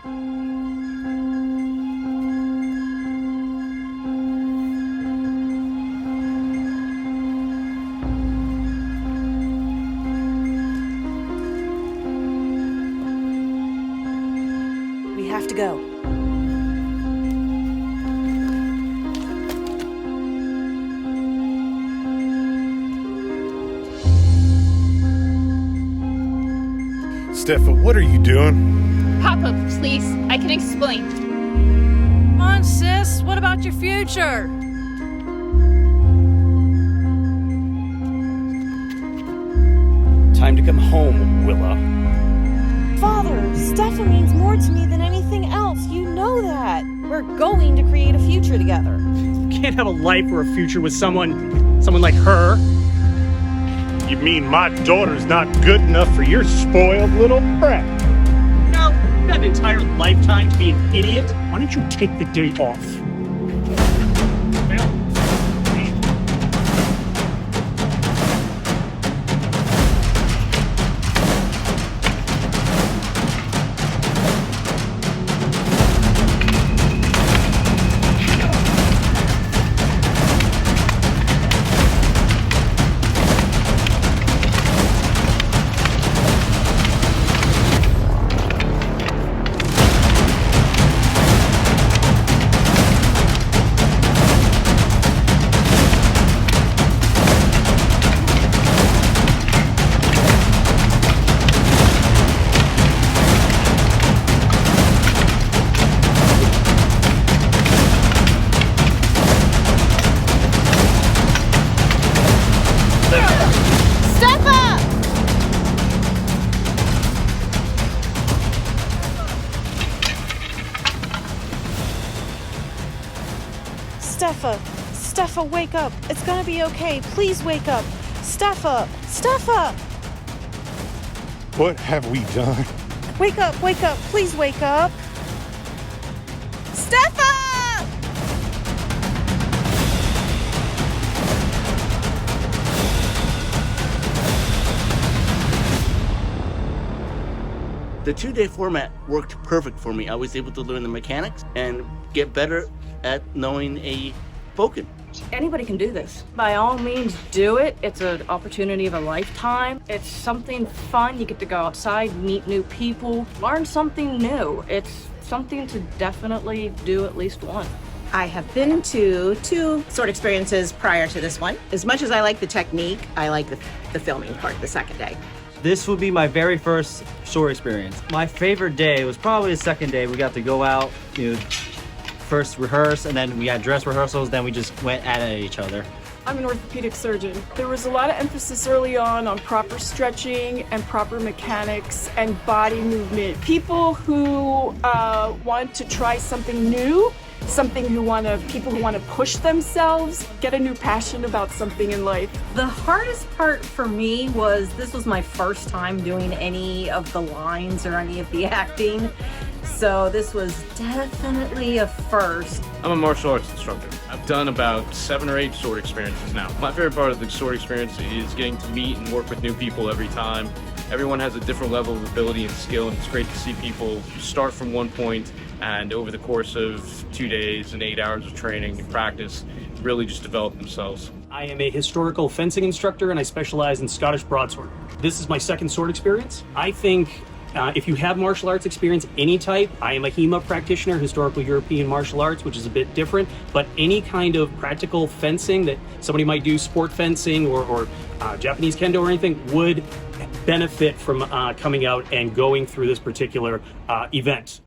We have to go. Steffa, what are you doing? Papa, please. I can explain. Come on, sis. What about your future? Time to come home, Willa. Father, Steffa means more to me than anything else. You know that. We're going to create a future together. Can't have a life or a future with someone like her. You mean my daughter's not good enough for your spoiled little brat? No, you've got an entire lifetime to be an idiot. Why don't you take the day off? Steffa, wake up. It's gonna be okay. Please wake up. Steffa! What have we done? Wake up, please wake up. Steffa! The 2-day format worked perfect for me. I was able to learn the mechanics and get better at knowing a Spoken. Anybody can do this. By all means, do it. It's an opportunity of a lifetime. It's something fun. You get to go outside, meet new people, learn something new. It's something to definitely do at least once. I have been to 2 sword experiences prior to this one. As much as I like the technique, I like the filming part the second day. This would be my very first sword experience. My favorite day was probably the second day. We got to go out, first rehearse, and then we had dress rehearsals, then we just went at each other. I'm an orthopedic surgeon. There was a lot of emphasis early on proper stretching and proper mechanics and body movement. People who want to try something new, people who want to push themselves, get a new passion about something in life. The hardest part for me was this was my first time doing any of the lines or any of the acting. So this was definitely a first. I'm a martial arts instructor. I've done about 7 or 8 sword experiences now. My favorite part of the sword experience is getting to meet and work with new people every time. Everyone has a different level of ability and skill, and it's great to see people start from one point and over the course of 2 days and 8 hours of training and practice, really just develop themselves. I am a historical fencing instructor and I specialize in Scottish broadsword. This is my second sword experience. I think if you have martial arts experience, any type, I am a HEMA practitioner, historical European martial arts, which is a bit different, but any kind of practical fencing that somebody might do, sport fencing or Japanese kendo or anything, would benefit from coming out and going through this particular event.